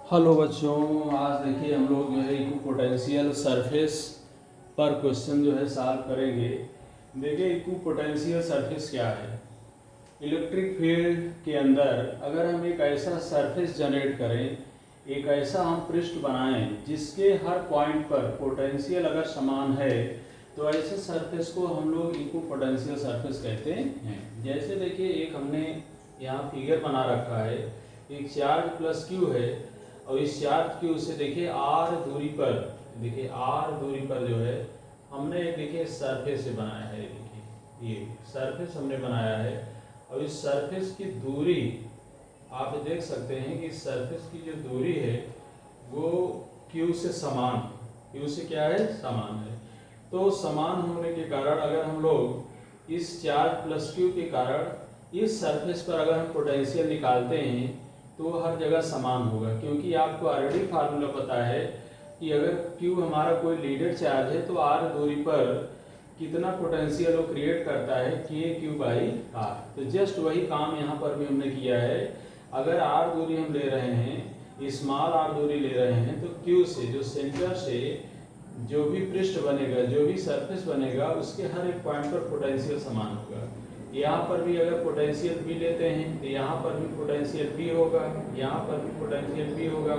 Hello बच्चों, आज देखिए हम लोग जो है इक्विपोटेंशियल सरफेस पर क्वेश्चन जो है सॉल्व करेंगे। देखिए इक्विपोटेंशियल सरफेस क्या है। इलेक्ट्रिक फील्ड के अंदर अगर हम एक ऐसा सरफेस जनरेट करें, एक ऐसा हम पृष्ठ बनाएं जिसके हर पॉइंट पर पोटेंशियल अगर समान है, तो ऐसे सरफेस को हम लोग इक्विपोटेंशियल सरफेस कहते हैं। जैसे देखिए एक हमने यहाँ फिगर बना रखा है, एक चार्ज प्लस क्यू है और इस चार्ज क्यू से देखिए आर दूरी पर, देखिए आर दूरी पर जो है हमने एक देखिए सरफेस से बनाया है। देखिए ये सरफेस हमने बनाया है और इस सरफेस की दूरी आप देख सकते हैं कि इस सरफेस की जो दूरी है वो क्यू से समान, क्यू से क्या है, समान है। तो समान होने के कारण अगर हम लोग इस चार्ज प्लस क्यू के कारण इस सरफेस पर अगर हम पोटेंशियल निकालते हैं तो हर जगह समान होगा, क्योंकि आपको ऑलरेडी फार्मूला पता है कि अगर Q हमारा कोई लीडर चार्ज है तो R दूरी पर कितना पोटेंशियल वो क्रिएट करता है, KQ/R। तो जस्ट वही काम यहाँ पर भी हमने किया है। अगर R दूरी हम ले रहे हैं, स्मॉल r दूरी ले रहे हैं, तो Q से जो सेंटर से जो भी पृष्ठ बनेगा, जो भी सरफेस बनेगा, उसके हर एक पॉइंट पर पोटेंशियल समान होगा। यहाँ पर भी अगर पोटेंशियल B लेते हैं तो यहाँ पर भी पोटेंशियल B होगा, यहाँ पर भी पोटेंशियल B होगा,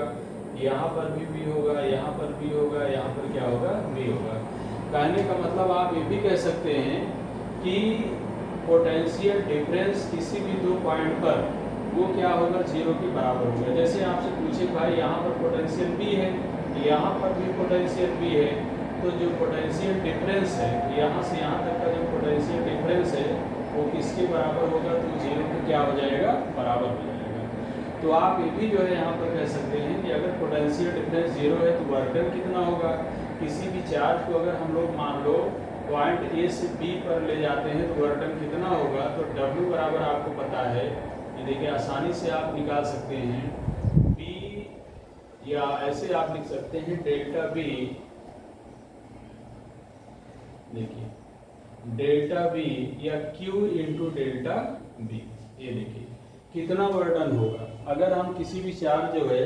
यहाँ पर भी B होगा, यहाँ पर B होगा, यहाँ पर क्या होगा, B होगा। कहने का मतलब आप ये भी कह सकते हैं कि पोटेंशियल डिफरेंस किसी भी दो पॉइंट पर वो क्या होगा, 0 के बराबर होगा। जैसे आपसे पूछे भाई यहाँ पर पोटेंशियल B है, यहाँ पर भी पोटेंशियल B है, तो जो पोटेंशियल डिफरेंस है यहाँ से यहाँ तक का जो पोटेंशियल डिफरेंस है वो किसके बराबर होगा, तो 0 के क्या हो जाएगा, बराबर हो जाएगा। तो आप ये भी जो है यहाँ पर कह सकते हैं कि अगर पोटेंशियल डिफरेंस 0 है तो वर्क डन कितना होगा। किसी भी चार्ज को अगर हम लोग मान लो पॉइंट A से B पर ले जाते हैं तो वर्क डन कितना होगा, तो W बराबर आपको पता है, ये देखिए आसानी से आप निकाल सकते हैं। B या ऐसे आप लिख सकते हैं डेल्टा B, देखिए डेल्टा B या Q इंटू डेल्टा B। ये देखिए कितना वर्डन होगा। अगर हम किसी भी चार्ज जो है,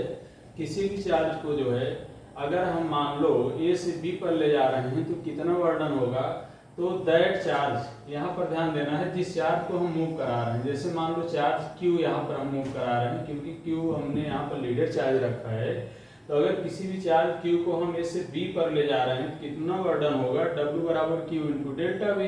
किसी भी चार्ज को जो है अगर हम मान लो A से B पर ले जा रहे हैं तो कितना वर्डन होगा, तो दैट चार्ज, यहाँ पर ध्यान देना है, जिस चार्ज को हम मूव करा रहे हैं, जैसे मान लो चार्ज Q यहाँ पर हम मूव करा रहे हैं, क्योंकि Q हमने यहाँ पर लीडर चार्ज रखा है, तो अगर किसी भी चार्ज Q को हम A से B पर ले जा रहे हैं तो कितना वर्डन होगा, W बराबर Q इंटू डेल्टा B,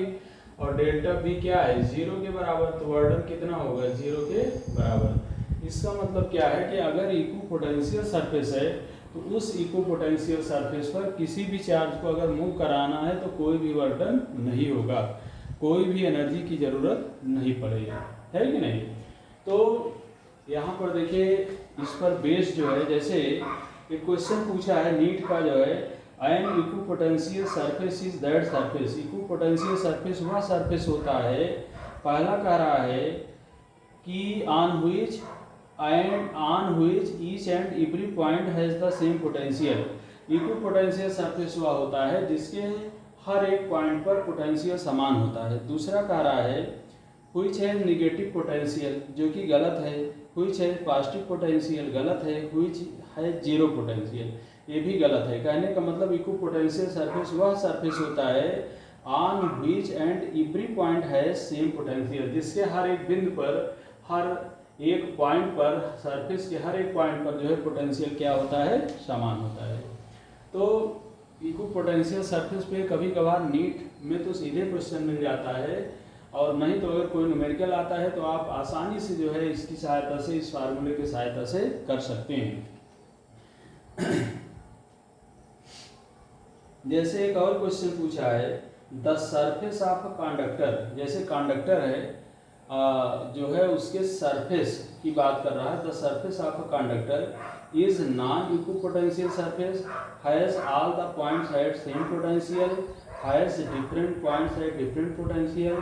और डेल्टा B क्या है, 0 के बराबर, तो वर्डन कितना होगा, 0 के बराबर। इसका मतलब क्या है कि अगर इक्विपोटेंशियल सरफेस है तो उस इक्विपोटेंशियल सरफेस पर किसी भी चार्ज को अगर मूव कराना है तो कोई भी वर्डन नहीं होगा, कोई भी एनर्जी की जरूरत नहीं पड़ेगी, है कि नहीं। तो यहाँ पर देखिए इस पर बेस जो है, जैसे एक क्वेश्चन पूछा है नीट का जो है, an equipotential surface is that surface. Equipotential surface वह सरफेस होता है, पहला कह रहा है कि on which each and every point has the same potential. Equipotential surface वह होता है जिसके हर एक पॉइंट पर पोटेंशियल समान होता है। दूसरा कह रहा है व्हिच हैज नेगेटिव पोटेंशियल, जो कि गलत है, व्हिच हैज पॉजिटिव पोटेंशियल, गलत है, व्हिच हैज जीरो पोटेंशियल, ये भी गलत है। कहने का मतलब इक्विपोटेंशियल सरफेस वह सरफेस होता है on which and every point has same potential, जिसके हर एक बिंदु पर, हर एक पॉइंट पर, सरफेस के हर एक पॉइंट पर जो है पोटेंशियल क्या होता है, समान होता है। तो इक्विपोटेंशियल सरफेस पे कभी कभार नीट में तो सीधे क्वेश्चन मिल जाता है, और नहीं तो अगर कोई न्यूमेरिकल आता है तो आप आसानी से जो है इसकी सहायता से, इस फार्मूले की सहायता से कर सकते हैं। जैसे एक और क्वेश्चन पूछा है, the surface of a conductor, जैसे कंडक्टर है जो है उसके सरफेस की बात कर रहा है, the surface of a conductor is non equipotential surface, has all the points at same potential, has different points at different potential,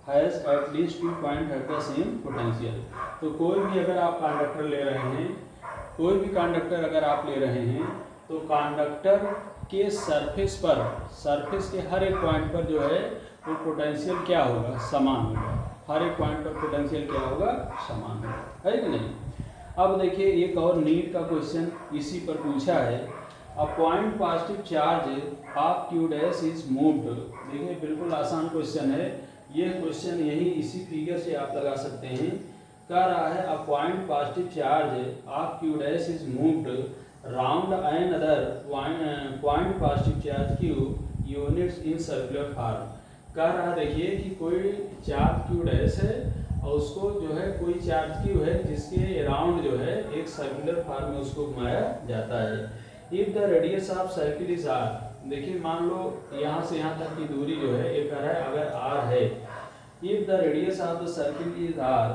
has at least 2 point at the same potential. तो कोई भी अगर आप कंडक्टर ले रहे हैं, कोई भी कंडक्टर अगर आप ले रहे हैं, तो कंडक्टर के सरफेस पर, सरफेस के हर एक पॉइंट पर जो है वो पोटेंशियल क्या होगा, समान होगा। हर एक पॉइंट पर पोटेंशियल क्या होगा, समान होगा, है कि नहीं। अब देखिए एक और नीट का क्वेश्चन इसी पर पूछा है, a point positive charge of q dash is moved. देखिए बिल्कुल आसान क्वेश्चन है, ये क्वेश्चन यही इसी फिगर से आप लगा सकते हैं। कह रहा है a point positive charge of q dash is moved round an other point positive charge q units in circular form. कह रहा देखिए कि कोई चार्ज q डैश है और उसको जो है कोई चार्ज q है जिसके अराउंड जो है एक सर्कुलर फॉर्म में उसको घुमाया जाता है। If the radius of circle is r, देखिए मान लो यहाँ से यहाँ तक की दूरी जो है एक है, अगर r है, if the radius of the circle is r,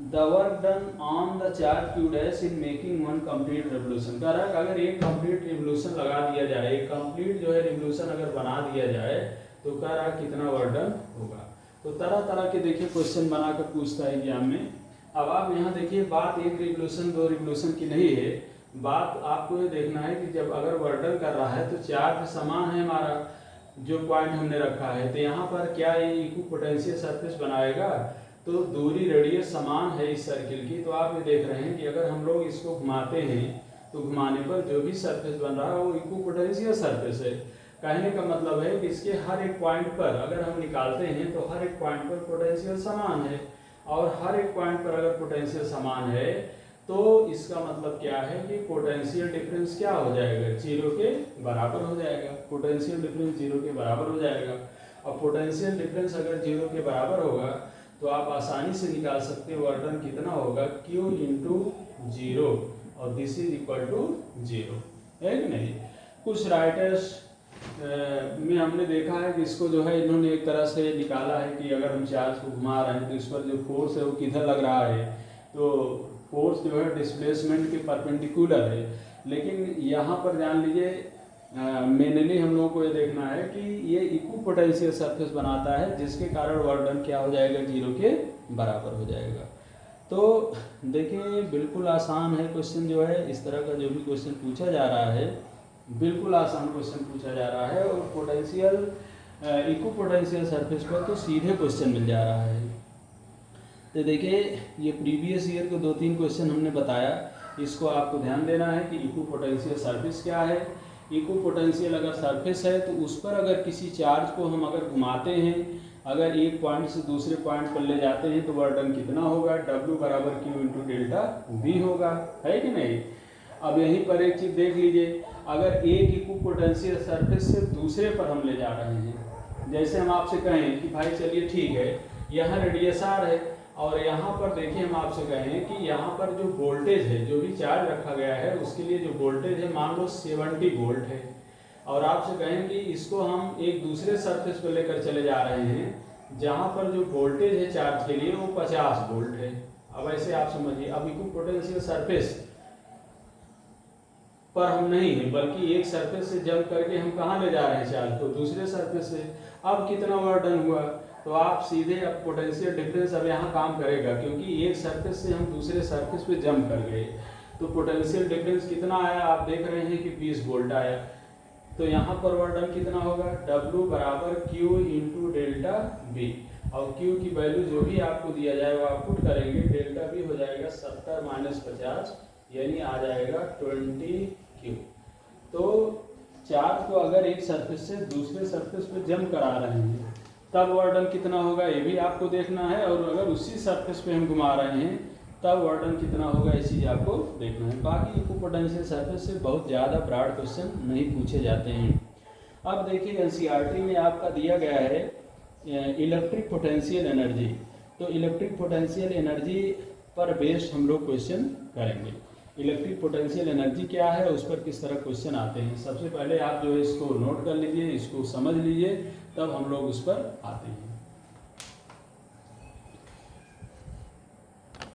the work done on the charge q dash in making one complete revolution. कह रहा है अगर एक कंप्लीट रेवोल्यूशन लगा दिया जाए, एक कंप्लीट जो है रेवोल्यूशन अगर बना दिया जाए तो कह रहा है कितना वर्क डन होगा। तो तरह तरह के देखिए क्वेश्चन बनाकर पूछता है एग्जाम में। अब आप यहाँ देखिए बात एक रिवोल्यूशन दो रिवोल्यूशन की नहीं है, बात आपको ये देखना है कि जब अगर वर्क डन कर रहा है तो चार्ज समान है हमारा जो पॉइंट हमने रखा है, तो यहाँ पर क्या ये इक्विपोटेंशियल सरफेस बनाएगा, तो दूरी रेडियस समान है इस सर्किल की। तो आप ये देख रहे हैं कि अगर हम लोग इसको घुमाते हैं तो घुमाने पर जो भी सरफेस बन रहा है वो इक्विपोटेंशियल सरफेस है। कहने का मतलब है कि इसके हर एक पॉइंट पर अगर हम निकालते हैं तो हर एक पॉइंट पर पोटेंशियल समान है, और हर एक पॉइंट पर अगर पोटेंशियल समान है तो इसका मतलब क्या है कि पोटेंशियल डिफरेंस क्या हो जाएगा, जीरो के बराबर हो जाएगा। पोटेंशियल डिफरेंस जीरो के बराबर हो जाएगा, और पोटेंशियल डिफरेंस अगर जीरो के बराबर होगा तो आप आसानी से निकाल सकते हो वर्क डन कितना होगा, Q इंटू जीरो, और this is equal to zero, है कि नहीं। कुछ राइटर्स में हमने देखा है कि इसको जो है इन्होंने एक तरह से निकाला है कि अगर हम चार्ज को घुमा रहे हैं तो इस पर जो फोर्स है वो किधर लग रहा है, तो फोर्स जो है डिस्प्लेसमेंट के परपेंडिकुलर है। लेकिन यहाँ पर जान लीजिए मेनली हम लोगों को ये देखना है कि ये इक्विपोटेंशियल सरफेस बनाता है जिसके कारण वर्क डन क्या हो जाएगा, जीरो के बराबर हो जाएगा। तो देखिए बिल्कुल आसान है क्वेश्चन जो है, इस तरह का जो भी क्वेश्चन पूछा जा रहा है बिल्कुल आसान क्वेश्चन पूछा जा रहा है, और पोटेंशियल इक्विपोटेंशियल सरफेस पर तो सीधे क्वेश्चन मिल जा रहा है। तो देखिए ये प्रीवियस ईयर को 2-3 क्वेश्चन हमने बताया, इसको आपको ध्यान देना है कि इक्विपोटेंशियल सरफेस क्या है। इक्विपोटेंशियल अगर सरफेस है तो उस पर अगर किसी चार्ज को हम अगर घुमाते हैं, अगर एक पॉइंट से दूसरे पॉइंट पर ले जाते हैं तो वर्क डन कितना होगा, W बराबर Q इंटू डेल्टा V होगा, है कि नहीं। अब यहीं पर एक चीज़ देख लीजिए, अगर एक इक्विपोटेंशियल सरफेस से दूसरे पर हम ले जा रहे हैं, जैसे हम आपसे कहें कि भाई चलिए ठीक है यहाँ रेडियस R है, और यहाँ पर देखिए हम आपसे कहें कि यहाँ पर जो वोल्टेज है, जो भी चार्ज रखा गया है उसके लिए जो वोल्टेज है मान लो 70 वोल्ट है, और आपसे कहें कि इसको हम एक दूसरे सरफेस पर लेकर चले जा रहे हैं जहाँ पर जो वोल्टेज है चार्ज के लिए वो 50 वोल्ट है। अब ऐसे आप समझिए, अब इक्विपोटेंशियल सरफेस पर हम नहीं है बल्कि एक सरफेस से जंप करके हम कहाँ ले जा रहे हैं चार्ज को, दूसरे सरफेस से। अब कितना वर्क डन हुआ, तो आप सीधे अब पोटेंशियल डिफरेंस अब यहाँ काम करेगा, क्योंकि एक सरफेस से हम दूसरे सरफेस पे जंप कर गए तो पोटेंशियल डिफरेंस कितना आया, आप देख रहे हैं कि 20 वोल्ट आया। तो यहाँ पर वर्क डन कितना होगा, W बराबर Q इंटू डेल्टा V, और Q की वैल्यू जो भी आपको दिया जाए वो आप पुट करेंगे, डेल्टा V हो जाएगा 70 माइनस 50 यानी आ जाएगा 20Q। तो चार्ज को अगर एक सरफेस से दूसरे सरफेस पे जंप करा रहे हैं तब वर्क डन कितना होगा ये भी आपको देखना है, और अगर उसी सरफेस पे हम घुमा रहे हैं तब वर्क डन कितना होगा ये चीज़ आपको देखना है। बाकी इक्विपोटेंशियल सरफेस से बहुत ज़्यादा ब्रॉड क्वेश्चन नहीं पूछे जाते हैं। अब देखिए एनसीईआरटी में आपका दिया गया है इलेक्ट्रिक पोटेंशियल एनर्जी, तो इलेक्ट्रिक पोटेंशियल एनर्जी पर बेस्ड हम लोग क्वेश्चन करेंगे। इलेक्ट्रिक पोटेंशियल एनर्जी क्या है, उस पर किस तरह क्वेश्चन आते हैं, सबसे पहले आप जो है इसको नोट कर लीजिए, इसको समझ लीजिए, तब हम लोग उस पर आते हैं।